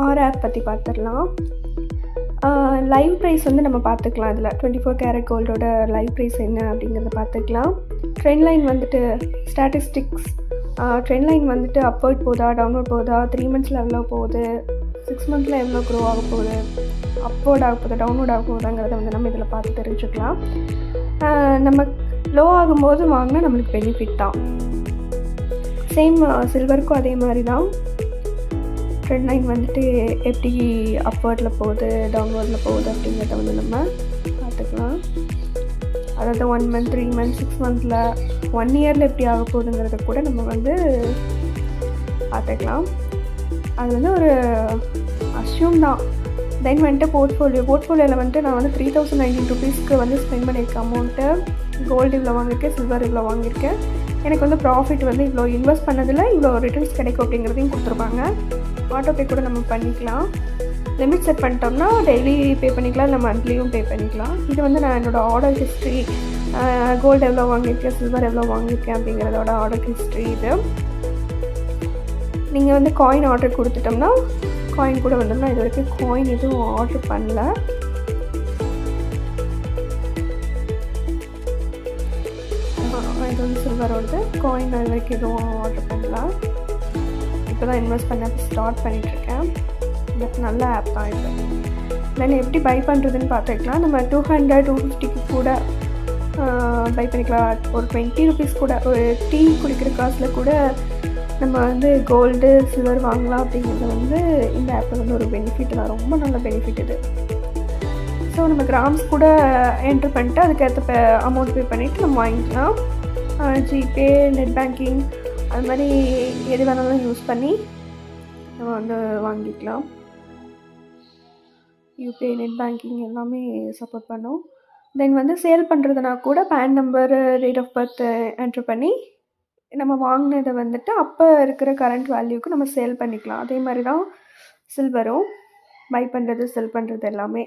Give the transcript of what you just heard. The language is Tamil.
ஆர் ஆப் பற்றி பார்த்துடலாம். லைவ் ப்ரைஸ் வந்து நம்ம பார்த்துக்கலாம். இதில் 24 கேரட் கோல்டோட லைவ் ப்ரைஸ் என்ன அப்படிங்கிறத பார்த்துக்கலாம். ட்ரெண்ட் லைன் வந்துட்டு ஸ்டாட்டிஸ்டிக்ஸ், ட்ரெண்ட் லைன் வந்துட்டு அப்வர்ட் போகுதா, டவுன்வர்ட் போகுதா, 3 மந்த்ஸில் எவ்வளோ போகுது, 6 மந்த்ஸில் எவ்வளோ க்ரோ ஆக போகுது, அப்வர்ட் ஆக போகுது, டவுன்வர்ட் ஆக போகுதாங்கிறத வந்து நம்ம இதில் பார்த்து தெரிஞ்சுக்கலாம். நம்ம லோ ஆகும்போது வாங்கினா நம்மளுக்கு பெனிஃபிட் தான். சேம் சில்வருக்கும் அதே மாதிரி தான். ட்ரெண்ட் லைன் வந்துட்டு எப்படி அப்வர்டில் போகுது, டவுன்வர்டில் போகுது அப்படிங்கிறத வந்து நம்ம பார்த்துக்கலாம். அதாவது 1 மந்த், 3 மந்த், 6 மந்தில், 1 இயரில் எப்படி ஆக போகுதுங்கிறத கூட நம்ம வந்து பார்த்துக்கலாம். அது வந்து ஒரு அஷ்யூம் தான். தென் வந்துட்டு போர்ட்ஃபோலியோவில் வந்துட்டு நான் வந்து 3019 ருபீஸ்க்கு வந்து ஸ்பெண்ட் பண்ணியிருக்கேன் அமௌண்ட்டு. கோல்டு இவ்வளோ வாங்கியிருக்கேன், சில்வர் இவ்வளோ வாங்கியிருக்கேன். எனக்கு வந்து ப்ராஃபிட் வந்து இவ்வளோ இன்வெஸ்ட் பண்ணதில் இவ்வளோ ரிட்டர்ன்ஸ் கிடைக்கும் அப்படிங்கிறதையும் கொடுத்துருப்பாங்க. ஆட்டோபே கூட நம்ம பண்ணிக்கலாம். லிமிட் செட் பண்ணிட்டோம்னா டெய்லி பே பண்ணிக்கலாம், இல்லை மந்த்லியும் பே பண்ணிக்கலாம். இது வந்து நான் என்னோடய ஆர்டர் ஹிஸ்ட்ரி, கோல்டு எவ்வளோ வாங்கியிருக்கேன், சில்வர் எவ்வளோ வாங்கியிருக்கேன் அப்படிங்கிறதோட ஆர்டர் ஹிஸ்ட்ரி இது. நீங்கள் வந்து காயின் ஆர்டர் கொடுத்துட்டோம்னா காயின் கூட வந்து நான் இது வரைக்கும் காயின் எதுவும் ஆர்டர் பண்ணல. இது வந்து சில்வரோடது. காயின் அது வரைக்கும் எதுவும் ஆர்டர் பண்ணலாம். இப்போ தான் இன்வெஸ்ட் பண்ண ஸ்டார்ட் பண்ணிகிட்ருக்கேன். எனக்கு நல்ல ஆப் தான் இது. தென் எப்படி பை பண்ணுறதுன்னு பார்த்துக்கலாம். நம்ம 200, 250க்கு கூட பை பண்ணிக்கலாம். ஒரு 20 ருபீஸ் கூட, ஒரு டீ குடிக்கிற காசில் கூட நம்ம வந்து கோல்டு, சில்வர் வாங்கலாம் அப்படிங்கிறது வந்து இந்த ஆப்பில் வந்து ஒரு பெனிஃபிட் தான். ரொம்ப நல்ல பெனிஃபிட் இது. ஸோ நம்ம கிராம்ஸ் கூட என்ட்ரு பண்ணிட்டு அதுக்கேற்ற அமௌண்ட் பே பண்ணிவிட்டு நம்ம வாங்கிக்கலாம். ஜிபே, நெட் பேங்கிங் அது மாதிரி எது வேணாலும் யூஸ் பண்ணி நம்ம வந்து வாங்கிக்கலாம். யூபிஐ, நெட் பேங்கிங் எல்லாமே சப்போர்ட் பண்ணும். தென் வந்து சேல் பண்ணுறதுனா கூட PAN number, date of birth entry பண்ணி நம்ம வாங்கினதை வந்துட்டு அப்போ இருக்கிற கரண்ட் வேல்யூக்கு நம்ம சேல் பண்ணிக்கலாம். அதே மாதிரி தான் சில்வரும் பை பண்ணுறது, செல் பண்ணுறது எல்லாமே.